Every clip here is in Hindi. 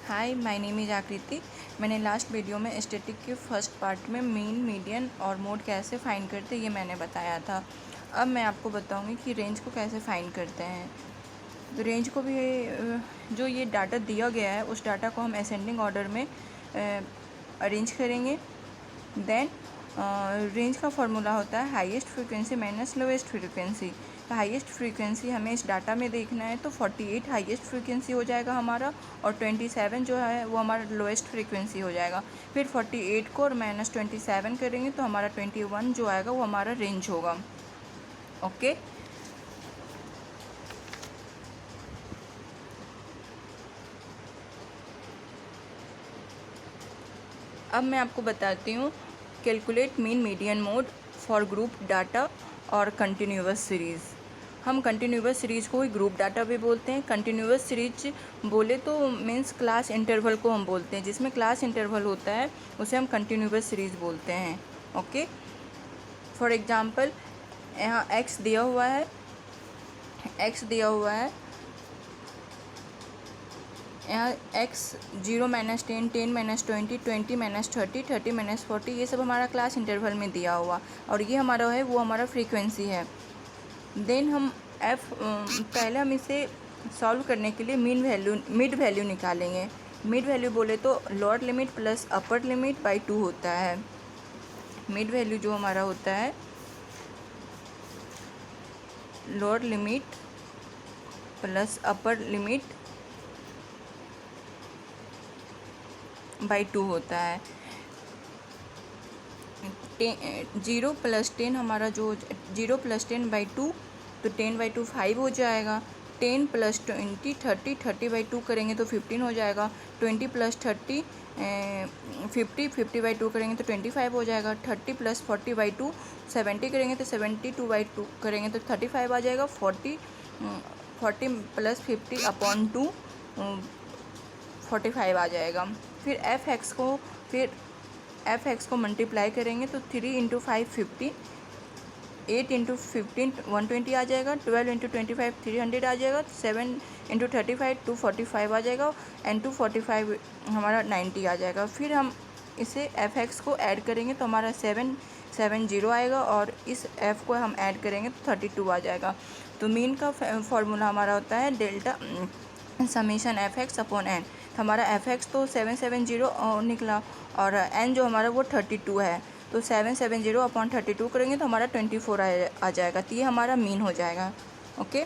हाय, माय नेम इज़ आकृति। मैंने लास्ट वीडियो में स्टैटिक के फर्स्ट पार्ट में मीन, मीडियन और मोड कैसे फाइंड करते ये मैंने बताया था। अब मैं आपको बताऊंगी कि रेंज को कैसे फाइंड करते हैं। तो रेंज को भी जो ये डाटा दिया गया है उस डाटा को हम असेंडिंग ऑर्डर में अरेंज करेंगे। देन रेंज का फॉर्मूला होता है highest frequency minus lowest frequency. तो हाईएस्ट फ्रीक्वेंसी हमें इस डाटा में देखना है, तो 48 हाईएस्ट फ्रीक्वेंसी हो जाएगा हमारा, और 27 जो है वो हमारा लोएस्ट फ्रीक्वेंसी हो जाएगा। फिर 48 को और माइनस 27 करेंगे तो हमारा 21 जो आएगा वो हमारा रेंज होगा। ओके। अब मैं आपको बताती हूँ calculate mean median mode for group data और कंटिन्यूअस सीरीज़। हम कंटिन्यूअस सीरीज़ को ही ग्रुप डाटा भी बोलते हैं। कंटिन्यूअस सीरीज बोले तो मीन्स क्लास इंटरवल को हम बोलते हैं, जिसमें क्लास इंटरवल होता है उसे हम कंटिन्यूअस सीरीज़ बोलते हैं। ओके। फॉर एग्जांपल यहाँ एक्स दिया हुआ है, यहाँ x 0 -10 10 -20 20 -30 30 -40 ये सब हमारा क्लास इंटरवल में दिया हुआ, और ये हमारा है वो हमारा फ्रीक्वेंसी है। देन हम पहले हम इसे सॉल्व करने के लिए मिड वैल्यू निकालेंगे। मिड वैल्यू बोले तो lower limit plus upper limit by 2 होता है। मिड वैल्यू जो हमारा होता है lower limit plus upper limit by 2 होता है। 0 + 10 हमारा जो 0 + 10 बाई 2, तो 10 बाई 2 5 हो जाएगा। 10 + 20 30 30 बाई 2 करेंगे तो 15 हो जाएगा। 20 + 30 50 50 बाई 2 करेंगे तो 25 हो जाएगा। 30 + 40 बाई 2 70 करेंगे तो 72 बाई 2 करेंगे तो 35 आ जाएगा। 40 + 50/2 45 आ जाएगा। फिर एफ एक्स को मल्टीप्लाई करेंगे तो 3 × 5 50, 8 × 15 120 आ जाएगा। 12 × 25 300 आ जाएगा। 7 × 35 245 आ जाएगा, एंड 245 हमारा 90 आ जाएगा। फिर हम इसे एफ एक्स को ऐड करेंगे तो हमारा 770 आएगा, और इस एफ को हम ऐड करेंगे तो 32 आ जाएगा। तो मीन का फॉर्मूला हमारा होता है delta summation F X upon N. हमारा एफ एक्स तो 770 निकला, और एन जो हमारा वो 32 है, तो 770/32 करेंगे तो हमारा 24 आ जाएगा। तो ये हमारा मीन हो जाएगा। ओके।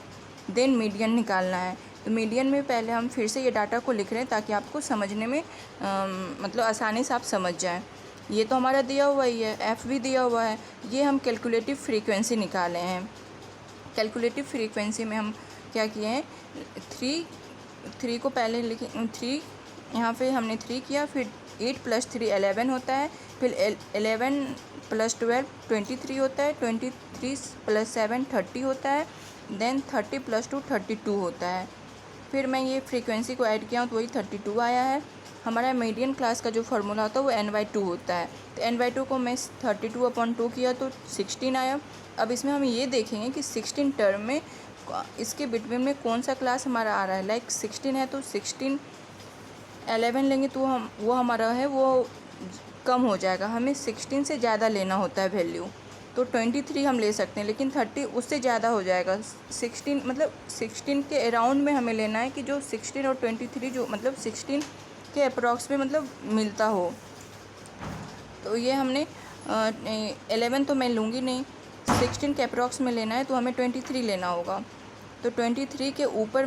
देन मीडियन निकालना है। तो मीडियन में पहले हम फिर से ये डाटा को लिख रहे हैं ताकि आपको समझने में मतलब आसानी से आप समझ जाएं। ये तो हमारा दिया हुआ ही है, एफ भी दिया हुआ है। ये हम कैलकुलेटिव फ्रीक्वेंसी निकाले हैं। कैलकुलेटिव फ्रीक्वेंसी में हम क्या किए हैं, 3 को पहले लिखे, 3 यहाँ पे हमने 3 किया। फिर 8 + 3 11 होता है। फिर 11 + 12 23 होता है। 23 + 7 30 होता है। देन 30 + 2 32 होता है। फिर मैं ये फ्रीक्वेंसी को ऐड किया हूँ तो वही 32 आया है। हमारा मीडियन क्लास का जो फार्मूला होता है वो n/2 होता है। तो n/2 को मैं 32/2 किया तो 16 आया। अब इसमें हम ये देखेंगे कि 16 टर्म में इसके बिटवीन में कौन सा क्लास हमारा आ रहा है। लाइक 16 है तो 16 11 लेंगे तो वो हमारा है वो कम हो जाएगा। हमें 16 से ज़्यादा लेना होता है वैल्यू, तो 23 हम ले सकते हैं, लेकिन 30 उससे ज़्यादा हो जाएगा। 16 मतलब 16 के अराउंड में हमें लेना है कि जो 16 और 23 जो मतलब 16 के अप्रॉक्स में मतलब मिलता हो। तो ये हमने 11 तो मैं लूँगी नहीं, 16 के अप्रॉक्स में लेना है तो हमें 23 लेना होगा। तो 23 के ऊपर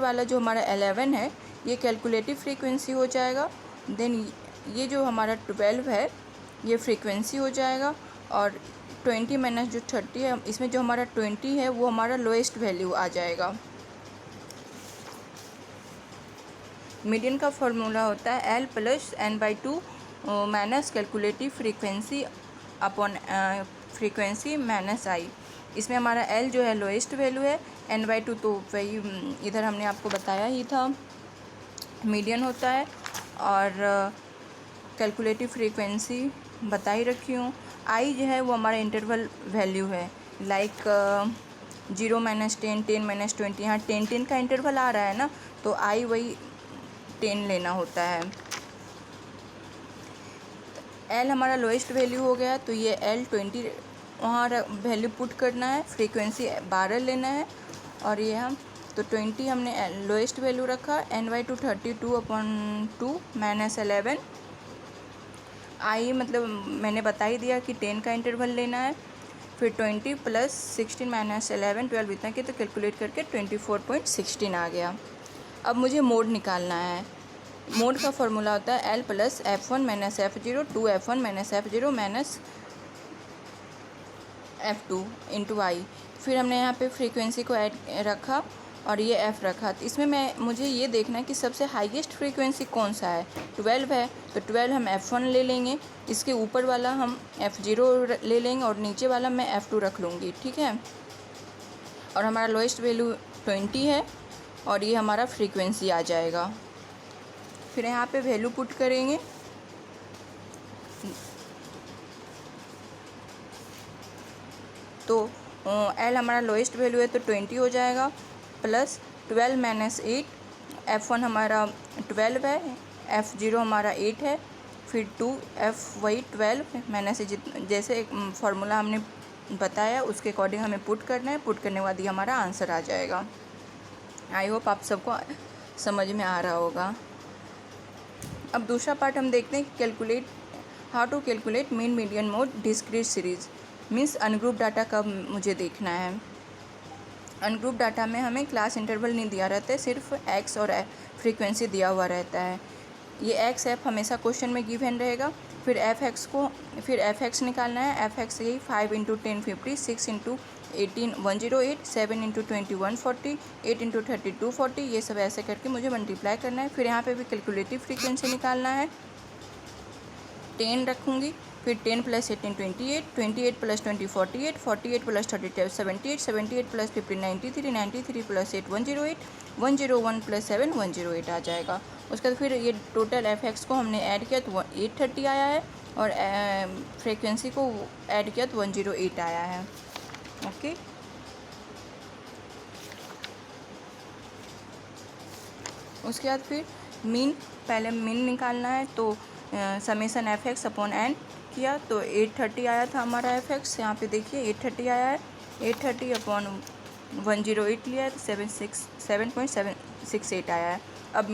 वाला जो हमारा 11 है ये कैलकुलेटिव फ्रीक्वेंसी हो जाएगा। देन ये जो हमारा 12 है ये फ्रीक्वेंसी हो जाएगा, और 20 माइनस जो 30 है इसमें जो हमारा 20 है वो हमारा लोएस्ट वैल्यू आ जाएगा। मीडियन का फॉर्मूला होता है L + n/2 minus calculative frequency upon frequency minus I। इसमें हमारा L जो है लोएस्ट वैल्यू है, n/2 तो वही इधर हमने आपको बताया ही था मीडियन होता है, और कैलकुलेटिव फ्रीक्वेंसी बता ही रखी हूँ। I जो है वो हमारा इंटरवल वैल्यू है। लाइक 0 - 10 10 - 20, यहाँ 10 10 का इंटरवल आ रहा है ना, तो I वही 10 लेना होता है। एल हमारा लोएस्ट वैल्यू हो गया, तो ये एल 20 वहाँ वैल्यू पुट करना है, फ्रीक्वेंसी 12 लेना है, और ये हम तो 20 हमने लोएस्ट वैल्यू रखा, NY2 32/2 -11। आई मतलब मैंने बता ही दिया कि 10 का इंटरवल लेना है, फिर 20 + 16 - 11 12 इतना कि तो कैलकुलेट करके 24.16 आ गया। अब मुझे मोड निकालना है। मोड का फॉर्मूला होता है L + F1 - F0 2F1 - F0 -F2 × I। फिर हमने यहाँ पे फ्रीक्वेंसी को ऐड रखा और ये F रखा। तो इसमें मुझे ये देखना है कि सबसे हाईएस्ट फ्रीक्वेंसी कौन सा है। 12 है, तो 12 हम F1 ले लेंगे, इसके ऊपर वाला हम F0 ले लेंगे और नीचे वाला मैं F2 रख लूँगी, ठीक है। और हमारा लोएस्ट वैल्यू 20 है और ये हमारा फ्रीक्वेंसी आ जाएगा। फिर यहाँ पे वैल्यू पुट करेंगे, तो एल हमारा लोएस्ट वैल्यू है तो 20 हो जाएगा, प्लस 12 - 8 F1 हमारा 12 है, F0 हमारा 8 है, फिर 2F वही 12 जैसे फार्मूला हमने बताया उसके अकॉर्डिंग हमें पुट करना है। पुट करने के बाद ये हमारा आंसर आ जाएगा। आई होप आप सबको समझ में आ रहा होगा। अब दूसरा पार्ट हम देखते हैं, how to calculate mean median mode discrete series. Means ungroup data कब मुझे देखना है। अनग्रुप डाटा में हमें क्लास इंटरवल नहीं दिया रहता है, सिर्फ एक्स और फ्रीक्वेंसी दिया हुआ रहता है। ये एक्स एफ हमेशा क्वेश्चन में गिवन रहेगा। फिर एफ एक्स निकालना है। एफ एक्स यही 5 × 10 50, 6 × 18 108, 7 × 20 140, 8 × 30 240, ये सब ऐसे करके मुझे मल्टीप्लाई करना है। फिर यहाँ पे भी कैलकुलेटिव फ्रीक्वेंसी निकालना है। 10 रखूँगी, फिर 10 + 18 28, 28 + 20 48, 48 + 32 78, 78 + 50 93, 93 + 8 108, 101 + 7 108 आ जाएगा। उसके बाद फिर ये टोटल एफ एक्स को हमने ऐड किया तो 830 आया है, और फ्रीक्वेंसी को ऐड किया तो 108 आया है। ओके, उसके बाद फिर पहले मीन निकालना है, तो समेसन f(x)/n किया तो 830 आया था हमारा f(x). यहाँ पे देखिए 830 आया है। 830/108 लिया है तो 7.768 आया है। अब